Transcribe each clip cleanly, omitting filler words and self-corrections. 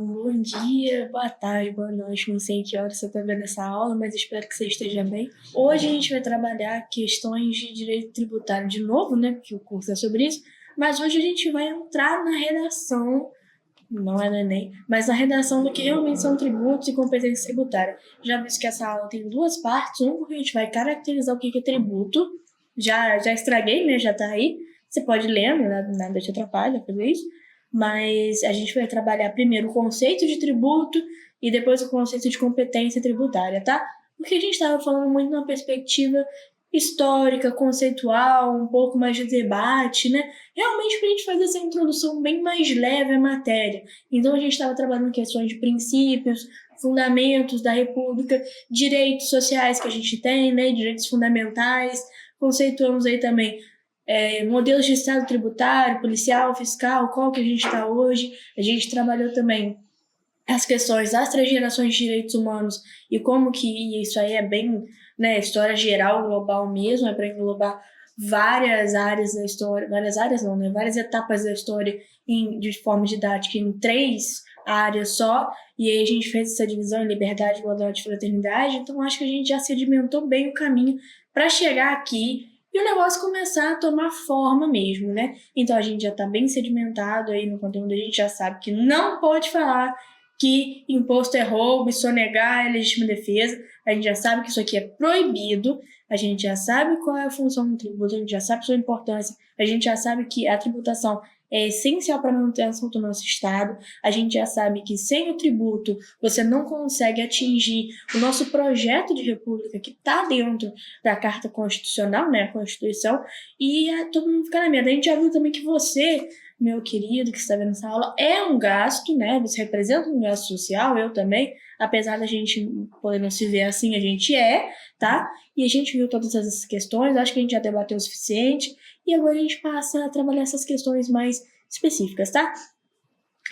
bom dia, boa tarde, boa noite, não sei que hora você está vendo essa aula, mas espero que você esteja bem. Hoje a gente vai trabalhar questões de direito tributário de novo, né, porque o curso é sobre isso, mas hoje a gente vai entrar na redação, não é no Enem, mas na redação do que realmente são tributos e competência tributária. Já visto que essa aula tem duas partes, porque a gente vai caracterizar o que é tributo, já estraguei, né, já está aí, você pode ler, nada te atrapalha fazer isso, mas a gente vai trabalhar primeiro o conceito de tributo e depois o conceito de competência tributária, tá? Porque a gente estava falando muito numa perspectiva histórica, conceitual, um pouco mais de debate, né? Realmente para a gente fazer essa introdução bem mais leve à matéria. Então a gente estava trabalhando questões de princípios, fundamentos da República, direitos sociais que a gente tem, né? Direitos fundamentais. Conceituamos aí também modelos de estado tributário, policial, fiscal, qual que a gente está hoje. A gente trabalhou também as questões das transgerações de direitos humanos e como que isso aí é bem, né, história geral, global mesmo, é para englobar várias áreas da história, várias áreas não, né, várias etapas da história de forma didática em 3 áreas só, e aí a gente fez essa divisão em liberdade, igualdade e fraternidade, então acho que a gente já sedimentou bem o caminho para chegar aqui e o negócio começar a tomar forma mesmo, né? Então a gente já está bem sedimentado aí no conteúdo, a gente já sabe que não pode falar que imposto é roubo e sonegar é legítima defesa, a gente já sabe que isso aqui é proibido, a gente já sabe qual é a função do tributo, a gente já sabe sua importância, a gente já sabe que a tributação é essencial para a manutenção do nosso Estado, a gente já sabe que sem o tributo você não consegue atingir o nosso projeto de república que está dentro da Carta Constitucional, né, a Constituição, e todo mundo fica na merda. A gente já viu também que você, meu querido, que está vendo essa aula, é um gasto, né? Você representa um gasto social, eu também, apesar da gente poder não se ver assim, a gente tá? E a gente viu todas essas questões, acho que a gente já debateu o suficiente, e agora a gente passa a trabalhar essas questões mais específicas, tá?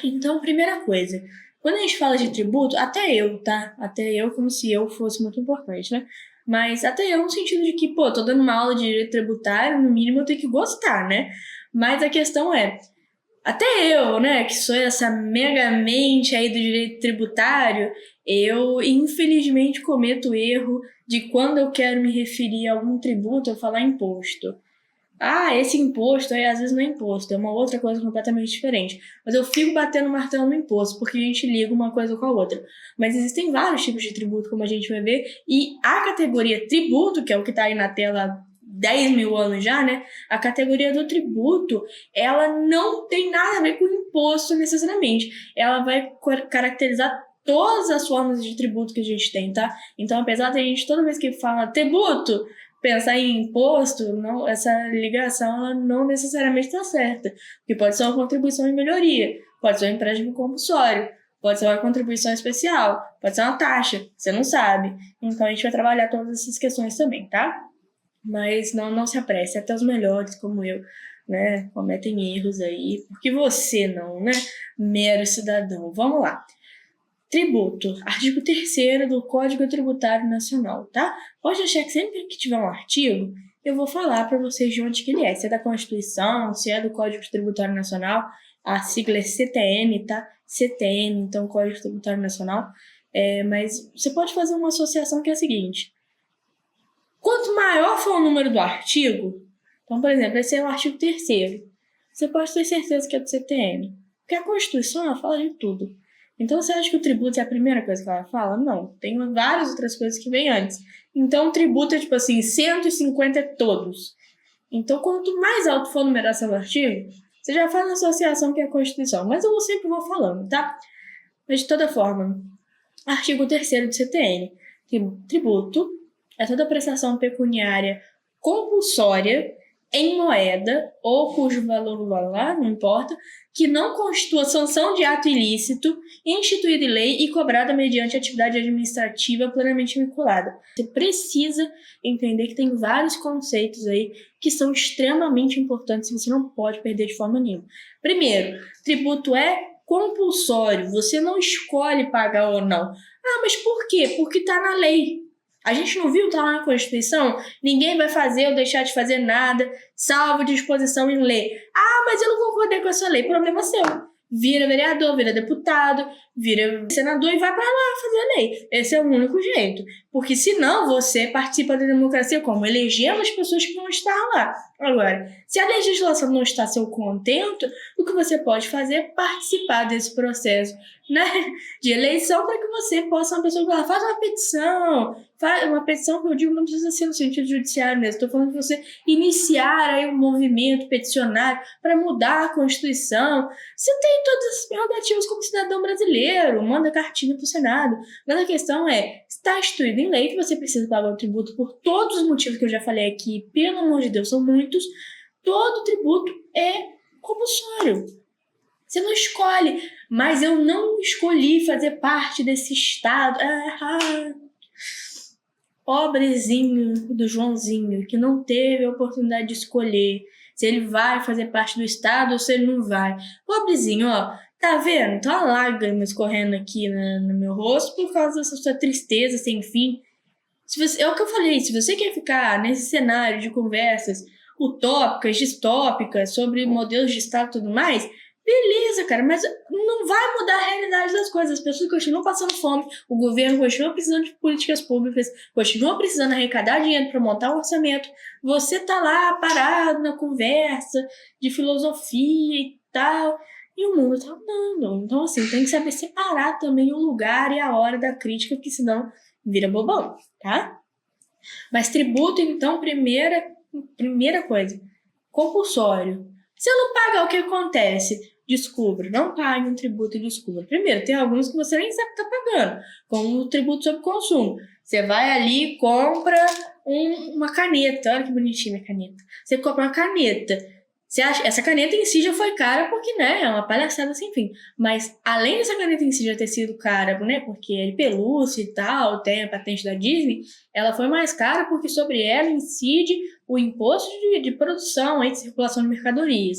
Então, primeira coisa, quando a gente fala de tributo, até eu, tá? Até eu, como se eu fosse muito importante, né? Mas até eu no sentido de que, pô, tô dando uma aula de direito tributário, no mínimo eu tenho que gostar, né? Mas a questão é, até eu, né, que sou essa mega mente aí do direito tributário, eu infelizmente cometo o erro de quando eu quero me referir a algum tributo, eu falar imposto. Ah, esse imposto aí às vezes não é imposto, é uma outra coisa completamente diferente. Mas eu fico batendo martelo no imposto, porque a gente liga uma coisa com a outra. Mas existem vários tipos de tributo, como a gente vai ver, e a categoria tributo, que é o que está aí na tela há 10 mil anos já, né? A categoria do tributo, ela não tem nada a ver com imposto necessariamente. Ela vai caracterizar todas as formas de tributo que a gente tem, tá? Então, apesar de a gente toda vez que fala tributo, pensar em imposto, não, essa ligação ela não necessariamente está certa. Porque pode ser uma contribuição em melhoria, pode ser um empréstimo compulsório, pode ser uma contribuição especial, pode ser uma taxa, você não sabe. Então a gente vai trabalhar todas essas questões também, tá? Mas não se apresse, até os melhores, como eu, né, cometem erros aí, porque você não, né, mero cidadão. Vamos lá. Tributo, artigo 3º do Código Tributário Nacional, tá? Pode achar que sempre que tiver um artigo, eu vou falar para vocês de onde que ele é. Se é da Constituição, se é do Código Tributário Nacional, a sigla é CTN, tá? CTN, então Código Tributário Nacional. Mas você pode fazer uma associação que é a seguinte. Quanto maior for o número do artigo, então, por exemplo, esse é o artigo 3º, você pode ter certeza que é do CTN. Porque a Constituição, ela fala de tudo. Então, você acha que o tributo é a primeira coisa que ela fala? Não, tem várias outras coisas que vêm antes. Então, o tributo é tipo assim, 150 é todos. Então, quanto mais alto for a numeração do artigo, você já faz a associação que é a Constituição. Mas eu sempre vou falando, tá? Mas, de toda forma, artigo 3º do CTN. Tributo é toda prestação pecuniária compulsória em moeda ou cujo valor lá, não importa, que não constitua sanção de ato ilícito, instituída em lei e cobrada mediante atividade administrativa plenamente vinculada. Você precisa entender que tem vários conceitos aí que são extremamente importantes e você não pode perder de forma nenhuma. Primeiro, tributo é compulsório, você não escolhe pagar ou não. Ah, mas por quê? Porque está na lei. A gente não viu, tá lá na Constituição? Ninguém vai fazer ou deixar de fazer nada, salvo disposição em lei. Ah, mas eu não concordei com essa lei. Problema seu. vira vereador, vira deputado, vira senador e vai para lá fazer a lei. Esse é o único jeito. Porque senão você participa da democracia como? Elegendo as pessoas que vão estar lá. Agora, se a legislação não está a seu contento, o que você pode fazer é participar desse processo, né, de eleição para que você possa uma pessoa que faz uma petição que eu digo não precisa ser no sentido judiciário mesmo, estou falando de você iniciar aí um movimento peticionário para mudar a Constituição. Você tem todas as prerrogativas como cidadão brasileiro, manda cartinha para o Senado, mas a questão é, está instituído em lei que você precisa pagar o tributo por todos os motivos que eu já falei aqui, pelo amor de Deus, são muitos, todo tributo é compulsório. Você não escolhe, mas eu não escolhi fazer parte desse Estado. Pobrezinho do Joãozinho, que não teve a oportunidade de escolher se ele vai fazer parte do Estado ou se ele não vai. Pobrezinho, ó, tá vendo? Tá uma lágrima escorrendo aqui no meu rosto por causa dessa sua tristeza sem fim. É o que eu falei, se você quer ficar nesse cenário de conversas utópicas, distópicas, sobre modelos de Estado e tudo mais, beleza, cara, mas não vai mudar a realidade das coisas. As pessoas continuam passando fome, o governo continua precisando de políticas públicas, continua precisando arrecadar dinheiro para montar um orçamento. Você tá lá parado na conversa de filosofia e tal, e o mundo tá andando. Então, assim, tem que saber separar também o lugar e a hora da crítica, porque senão vira bobão, tá? Mas tributo, então, primeira coisa, compulsório. Se eu não pagar, o que acontece? Descubra, não pague um tributo e descubra. Primeiro, tem alguns que você nem sabe que está pagando, como o tributo sobre consumo. Você vai ali e compra uma caneta. Olha que bonitinha a caneta. Você compra uma caneta. Você acha, essa caneta em si já foi cara porque, né, é uma palhaçada sem fim. Mas, além dessa caneta em si já ter sido cara, né, porque é de pelúcia e tal, tem a patente da Disney, ela foi mais cara porque sobre ela incide o imposto de produção e de circulação de mercadorias.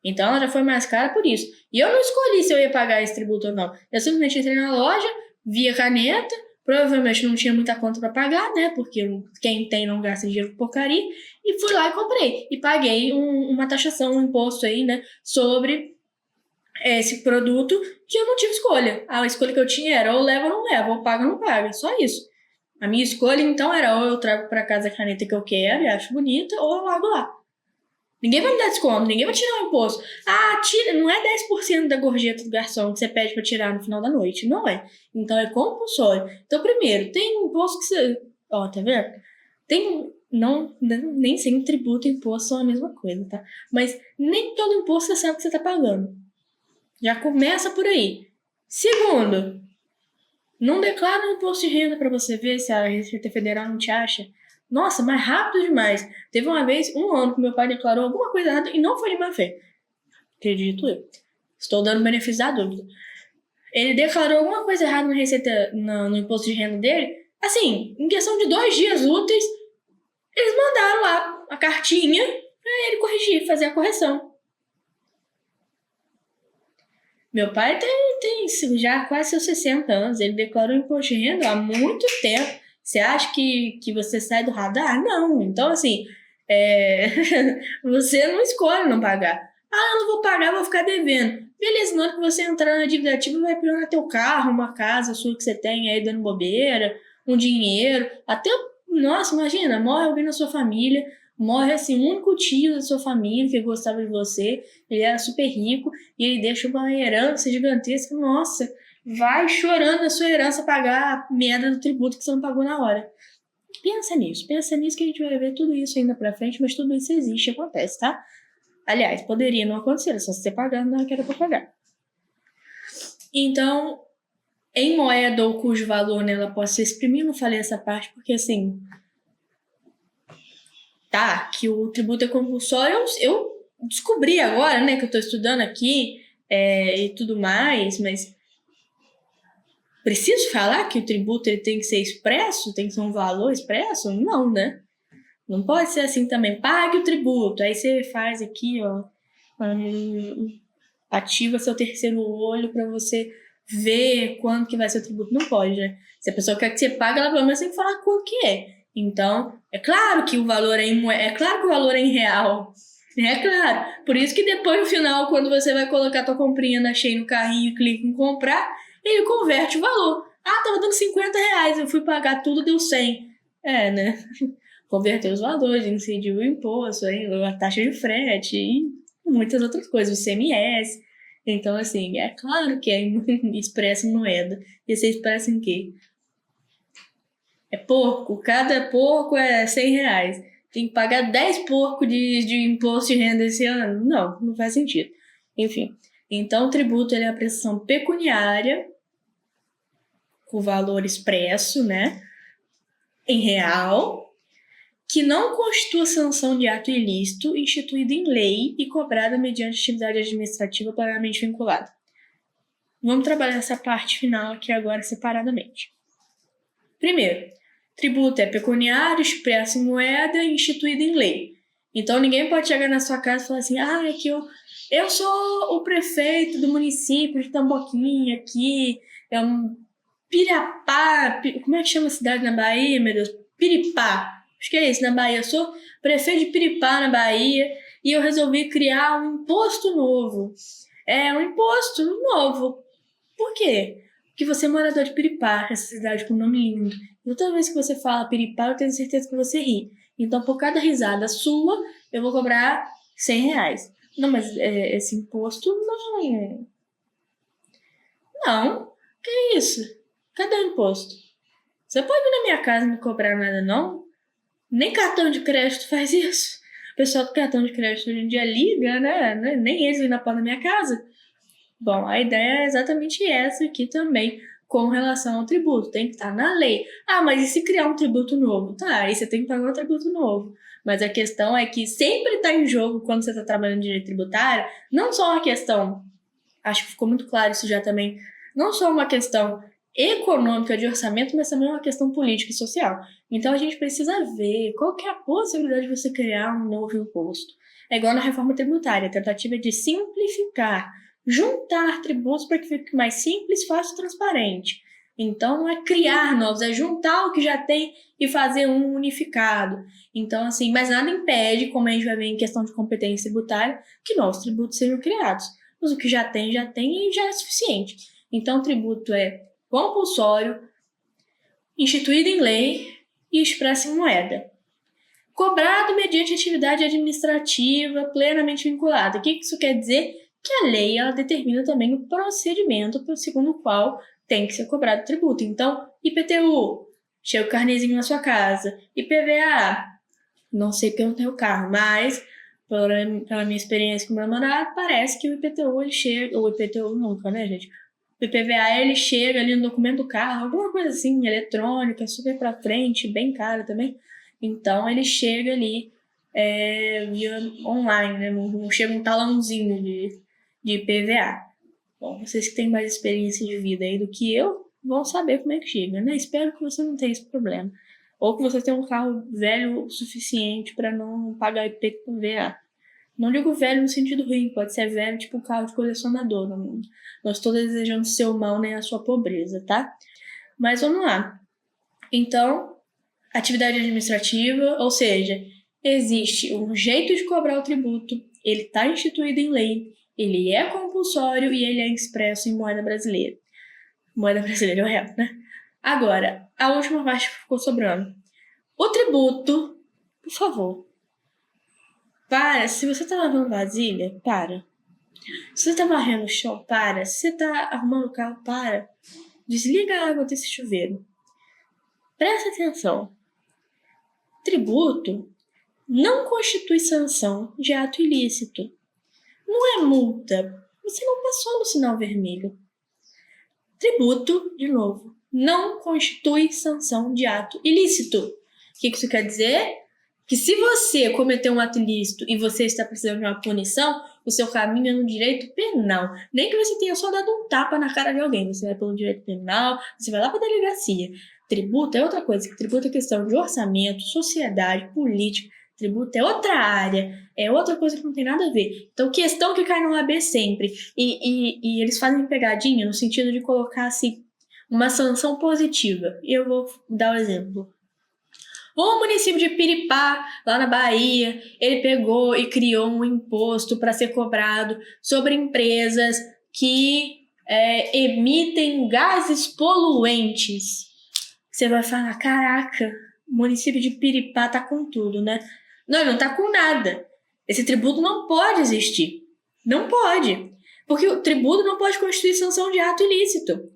Então, ela já foi mais cara por isso. E eu não escolhi se eu ia pagar esse tributo ou não. Eu simplesmente entrei na loja, vi a caneta, provavelmente não tinha muita conta para pagar, né? Porque quem tem não gasta dinheiro com porcaria. E fui lá e comprei. E paguei uma taxação, um imposto aí, né? Sobre esse produto que eu não tive escolha. A escolha que eu tinha era ou leva ou não leva, ou paga ou não paga. Só isso. A minha escolha, então, era ou eu trago para casa a caneta que eu quero e acho bonita, ou eu largo lá. Ninguém vai me dar desconto, ninguém vai tirar o imposto. Tira, não é 10% da gorjeta do garçom que você pede para tirar no final da noite. Não é. Então é compulsório. Então, primeiro, tem imposto que você. Ó, tá vendo? Tem. Não, nem sempre tributo e imposto são a mesma coisa, tá? Mas nem todo imposto você sabe que você tá pagando. Já começa por aí. Segundo, não declara o imposto de renda para você ver se a Receita Federal não te acha. Nossa, mas rápido demais. Teve uma vez, um ano, que meu pai declarou alguma coisa errada e não foi de má fé. Acredito eu. Estou dando benefício da dúvida. Ele declarou alguma coisa errada na receita, no imposto de renda dele. Assim, em questão de 2 dias úteis, eles mandaram lá a cartinha para ele corrigir, fazer a correção. Meu pai tem já quase seus 60 anos. Ele declarou imposto de renda há muito tempo. Você acha que você sai do radar? Não. Então, assim, você não escolhe não pagar. Eu não vou pagar, vou ficar devendo. Beleza, na hora que você entrar na dívida ativa, vai pegar teu carro, uma casa sua que você tem aí dando bobeira, um dinheiro. Nossa, imagina, morre alguém na sua família, morre assim, um único tio da sua família que gostava de você, ele era super rico, e ele deixa uma herança gigantesca. Nossa, vai chorando a sua herança pagar a merda do tributo que você não pagou na hora. Pensa nisso que a gente vai ver tudo isso ainda pra frente, mas tudo isso existe, acontece, tá? Aliás, poderia não acontecer, só se você pagar, não era pra pagar. Então, em moeda ou cujo valor nela possa ser exprimido, não falei essa parte porque, assim, tá, que o tributo é compulsório, eu descobri agora, né, que eu tô estudando aqui e tudo mais, mas preciso falar que o tributo ele tem que ser expresso? Tem que ser um valor expresso? Não, né? Não pode ser assim também. Pague o tributo. Aí você faz aqui, ó, ativa seu terceiro olho para você ver quanto que vai ser o tributo. Não pode, né? Se a pessoa quer que você pague, ela pelo menos tem que falar quanto que é. Então, é claro que o valor é claro que o valor é em real. É claro. Por isso que depois, no final, quando você vai colocar tua comprinha na Shein no carrinho e clica em comprar, ele converte o valor. Ah, tava dando R$ 50, eu fui pagar tudo, deu 100. É, né? Converter os valores, incidir o imposto, aí, a taxa de frete e muitas outras coisas, o CMS. Então, assim, é claro que é expresso em moeda. E você expressa em quê? É porco. Cada porco é R$ 100. Tem que pagar 10 porcos de imposto de renda esse ano? Não, não faz sentido. Enfim. Então, o tributo ele é a prestação pecuniária, com valor expresso, né? Em real, que não constitua sanção de ato ilícito instituído em lei e cobrada mediante atividade administrativa plenamente vinculada. Vamos trabalhar essa parte final aqui agora separadamente. Primeiro, tributo é pecuniário, expresso em moeda e instituído em lei. Então ninguém pode chegar na sua casa e falar assim, é que eu sou o prefeito do município de Tamboquinha aqui, é um Pirapá, como é que chama a cidade na Bahia, meu Deus? Piripá, acho que é isso, na Bahia. Eu sou prefeito de Piripá, na Bahia, e eu resolvi criar um imposto novo. É um imposto novo. Por quê? Porque você é morador de Piripá, essa cidade com nome lindo. E toda vez que você fala Piripá, eu tenho certeza que você ri. Então, por cada risada sua, eu vou cobrar R$ 100. Não, mas esse imposto não. Não, que isso? Cadê o imposto? Você pode vir na minha casa e não me cobrar nada, não? Nem cartão de crédito faz isso. O pessoal do cartão de crédito hoje em dia liga, né? Nem eles vêm na porta da minha casa. Bom, a ideia é exatamente essa aqui também, com relação ao tributo. Tem que estar na lei. Ah, mas e se criar um tributo novo? Tá, aí você tem que pagar um tributo novo. Mas a questão é que sempre está em jogo, quando você está trabalhando em direito tributário, não só uma questão, acho que ficou muito claro isso já também, não só uma questão econômica de orçamento, mas também uma questão política e social. Então a gente precisa ver qual que é a possibilidade de você criar um novo imposto. É igual na reforma tributária, a tentativa é de simplificar, juntar tributos para que fique mais simples, fácil e transparente. Então não é criar novos, é juntar o que já tem e fazer um unificado. Então, assim, mas nada impede, como a gente vai ver em questão de competência tributária, que novos tributos sejam criados. Mas o que já tem e já é suficiente. Então, o tributo é compulsório, instituído em lei e expresso em moeda. Cobrado mediante atividade administrativa plenamente vinculada. O que isso quer dizer? Que a lei ela determina também o procedimento segundo o qual tem que ser cobrado o tributo. Então, IPTU, chega o carnezinho na sua casa. IPVA, não sei porque eu não tenho carro, mas pela minha experiência com meu namorado, parece que o IPTU ele chega, ou IPTU nunca, né, gente? O IPVA ele chega ali no documento do carro, alguma coisa assim, eletrônica, super pra frente, bem caro também. Então ele chega ali via online, né? Não chega um talãozinho de IPVA. Bom, vocês que têm mais experiência de vida aí do que eu, vão saber como é que chega, né? Espero que você não tenha esse problema. Ou que você tenha um carro velho o suficiente para não pagar IPVA. Não digo velho no sentido ruim, pode ser velho tipo um carro de colecionador. Não estou desejando seu mal nem a sua pobreza, tá? Mas vamos lá. Então, atividade administrativa, ou seja, existe um jeito de cobrar o tributo, ele está instituído em lei, ele é compulsório e ele é expresso em moeda brasileira. Moeda brasileira é o real, né? Agora, a última parte que ficou sobrando. O tributo, por favor, para. Se você está lavando vasilha, para. Se você tá varrendo o chão, para. Se você tá arrumando o carro, para. Desliga a água desse chuveiro. Presta atenção. Tributo não constitui sanção de ato ilícito. Não é multa. Você não passou no sinal vermelho. Tributo, de novo, não constitui sanção de ato ilícito. O que isso quer dizer? Que se você cometeu um ato ilícito e você está precisando de uma punição, o seu caminho é no direito penal. Nem que você tenha só dado um tapa na cara de alguém. Você vai pelo direito penal, você vai lá para a delegacia. Tributo é outra coisa. Tributo é questão de orçamento, sociedade, política. Tributo é outra área. É outra coisa que não tem nada a ver. Então, questão que cai no AB sempre. E eles fazem pegadinha no sentido de colocar assim, uma sanção positiva. E eu vou dar o exemplo. O município de Piripá, lá na Bahia, ele pegou e criou um imposto para ser cobrado sobre empresas que emitem gases poluentes. Você vai falar, caraca, o município de Piripá tá com tudo, né? Não, ele não tá com nada. Esse tributo não pode existir. Não pode. Porque o tributo não pode constituir sanção de ato ilícito.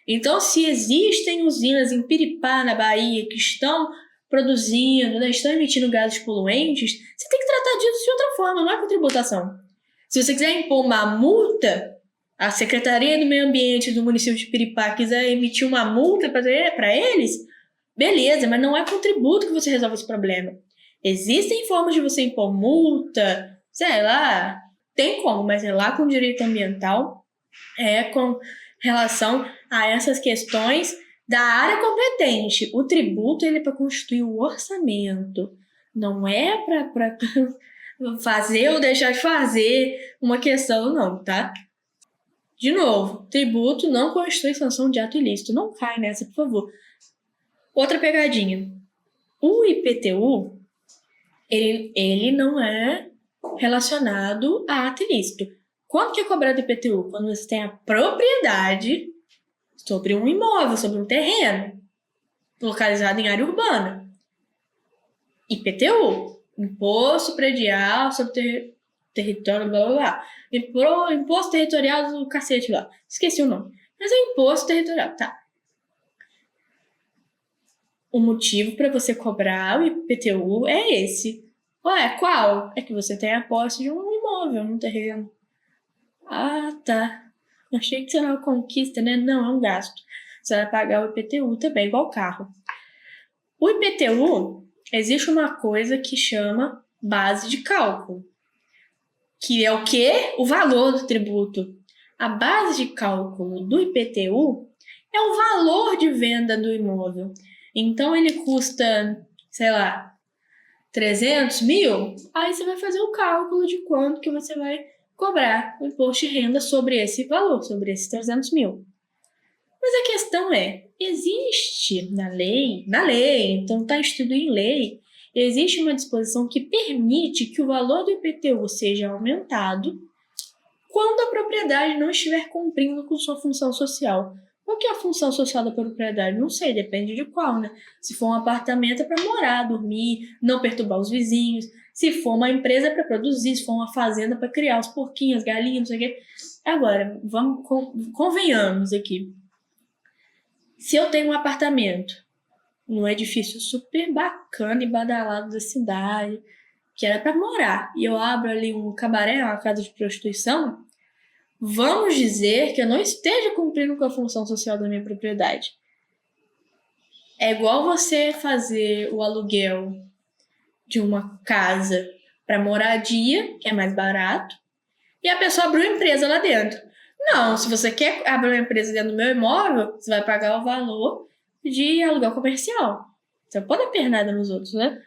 Então, se existem usinas em Piripá, na Bahia, que estão produzindo, né, estão emitindo gases poluentes, você tem que tratar disso de outra forma, não é com tributação. Se você quiser impor uma multa, a Secretaria do Meio Ambiente do município de Piripá quiser emitir uma multa para eles, beleza, mas não é com tributo que você resolve esse problema. Existem formas de você impor multa, sei lá, tem como, mas é lá com direito ambiental, com relação a essas questões da área competente. O tributo ele é para constituir o orçamento, não é para fazer ou deixar de fazer uma questão, não, tá? De novo, tributo não constitui sanção de ato ilícito. Não cai nessa, por favor. Outra pegadinha. O IPTU, ele não é relacionado a ato ilícito. Quando que é cobrado IPTU? Quando você tem a propriedade sobre um imóvel, sobre um terreno, localizado em área urbana. IPTU, Imposto Predial sobre território, blá blá blá. Imposto territorial do cacete lá. Esqueci o nome. Mas é imposto territorial, tá? O motivo para você cobrar o IPTU é esse. Ué, qual? É que você tem a posse de um imóvel, um terreno. Ah, tá. Achei que isso era uma conquista, né? Não, é um gasto. Você vai pagar o IPTU também, igual carro. O IPTU, existe uma coisa que chama base de cálculo. Que é o quê? O valor do tributo. A base de cálculo do IPTU é o valor de venda do imóvel. Então, ele custa, sei lá, 300 mil. Aí você vai fazer o cálculo de quanto que você vai cobrar o imposto de renda sobre esse valor, sobre esses 300 mil. Mas a questão existe na lei, então está instituído em lei, existe uma disposição que permite que o valor do IPTU seja aumentado quando a propriedade não estiver cumprindo com sua função social. Qual que é a função social da propriedade? Não sei, depende de qual, né? Se for um apartamento é para morar, dormir, não perturbar os vizinhos. Se for uma empresa é para produzir, se for uma fazenda para criar os porquinhos, as galinhas, não sei o quê. Agora, convenhamos aqui. Se eu tenho um apartamento num edifício super bacana e badalado da cidade, que era para morar, e eu abro ali um cabaré, uma casa de prostituição, vamos dizer que eu não esteja cumprindo com a função social da minha propriedade. É igual você fazer o aluguel de uma casa para moradia, que é mais barato, e a pessoa abriu uma empresa lá dentro. Não, se você quer abrir uma empresa dentro do meu imóvel, você vai pagar o valor de aluguel comercial. Você não pode dar pernada nos outros, né?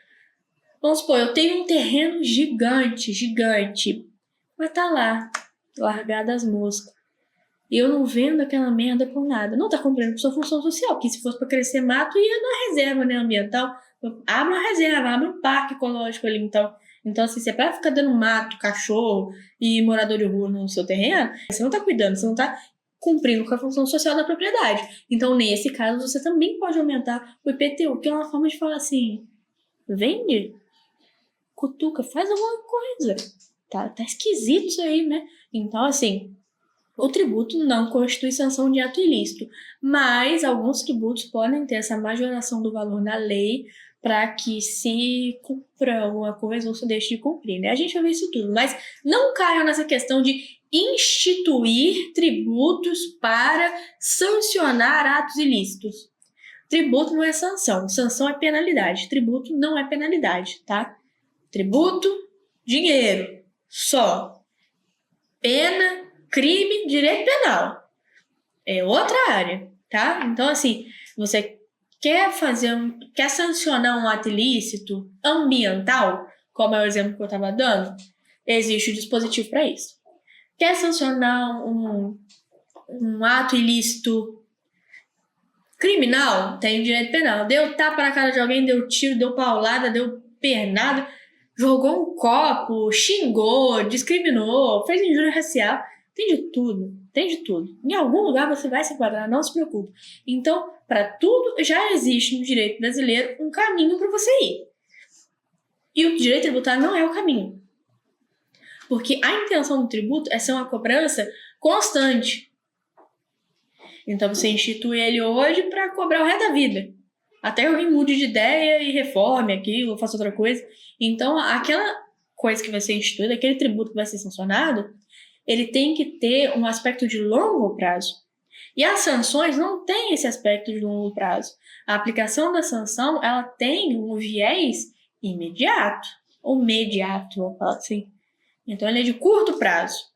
Vamos supor, eu tenho um terreno gigante, mas tá lá, largada as moscas. E eu não vendo aquela merda por nada. Não tá cumprindo com sua função social, porque se fosse para crescer mato, ia na reserva, né, ambiental. Abre uma reserva, abre um parque ecológico ali, então. Então, assim, se é pra ficar dando mato, cachorro e morador de rua no seu terreno, você não tá cuidando, você não tá cumprindo com a função social da propriedade. Então, nesse caso, você também pode aumentar o IPTU, que é uma forma de falar assim, vende, cutuca, faz alguma coisa. Tá esquisito isso aí, né? Então, assim, o tributo não constitui sanção de ato ilícito, mas alguns tributos podem ter essa majoração do valor na lei para que se cumpra alguma coisa ou se deixe de cumprir, né? A gente vai ver isso tudo, mas não caiam nessa questão de instituir tributos para sancionar atos ilícitos. Tributo não é sanção, sanção é penalidade, tributo não é penalidade, tá? Tributo, dinheiro, só. Pena, crime, direito penal. É outra área, tá? Então, assim, você quer sancionar um ato ilícito ambiental, como é o exemplo que eu estava dando, existe o dispositivo para isso. Quer sancionar um ato ilícito Criminal tem direito penal. Deu tapa na cara de alguém, deu tiro, deu paulada, deu pernada, jogou um copo, xingou, discriminou, fez injúria racial. Tem de tudo, tem de tudo. Em algum lugar você vai se enquadrar, não se preocupe. Então, para tudo já existe no direito brasileiro um caminho para você ir. E o direito tributário não é o caminho. Porque a intenção do tributo é ser uma cobrança constante. Então você institui ele hoje para cobrar o resto da vida. Até que alguém mude de ideia e reforme aquilo, ou faça outra coisa. Então aquela coisa que vai ser instituída, aquele tributo que vai ser sancionado, ele tem que ter um aspecto de longo prazo. E as sanções não têm esse aspecto de longo prazo. A aplicação da sanção, ela tem um viés imediato, ou mediato, vamos falar assim. Então ele é de curto prazo.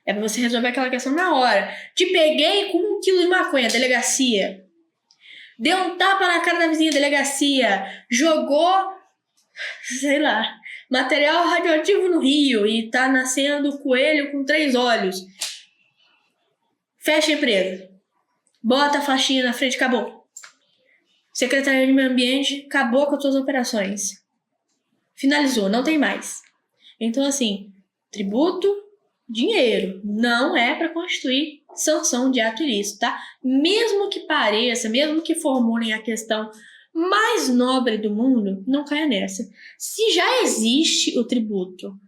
É pra você resolver aquela questão na hora. Te peguei com 1 quilo de maconha, delegacia. Deu um tapa na cara da vizinha, delegacia. Jogou, sei lá, material radioativo no rio e tá nascendo coelho com 3 olhos. Fecha a empresa. Bota a faixinha na frente, acabou. Secretaria de Meio Ambiente, acabou com as suas operações. Finalizou, não tem mais. Então, assim, tributo, dinheiro, não é para constituir sanção de ato ilícito, tá? Mesmo que pareça, mesmo que formulem a questão mais nobre do mundo, não caia nessa. Se já existe o tributo,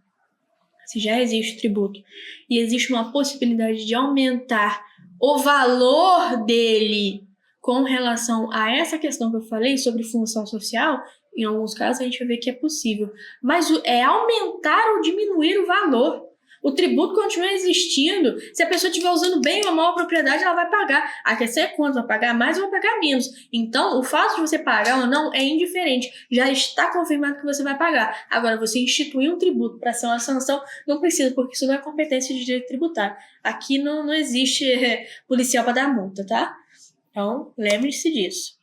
e existe uma possibilidade de aumentar o valor dele com relação a essa questão que eu falei sobre função social, em alguns casos a gente vai ver que é possível. Mas é aumentar ou diminuir o valor. O tributo continua existindo. Se a pessoa estiver usando bem ou mal a propriedade, ela vai pagar. A questão é quanto vai pagar mais ou vai pagar menos. Então, o fato de você pagar ou não é indiferente. Já está confirmado que você vai pagar. Agora, você instituir um tributo para ser uma sanção, não precisa, porque isso não é competência de direito tributário. Aqui não existe policial para dar multa, tá? Então, lembre-se disso.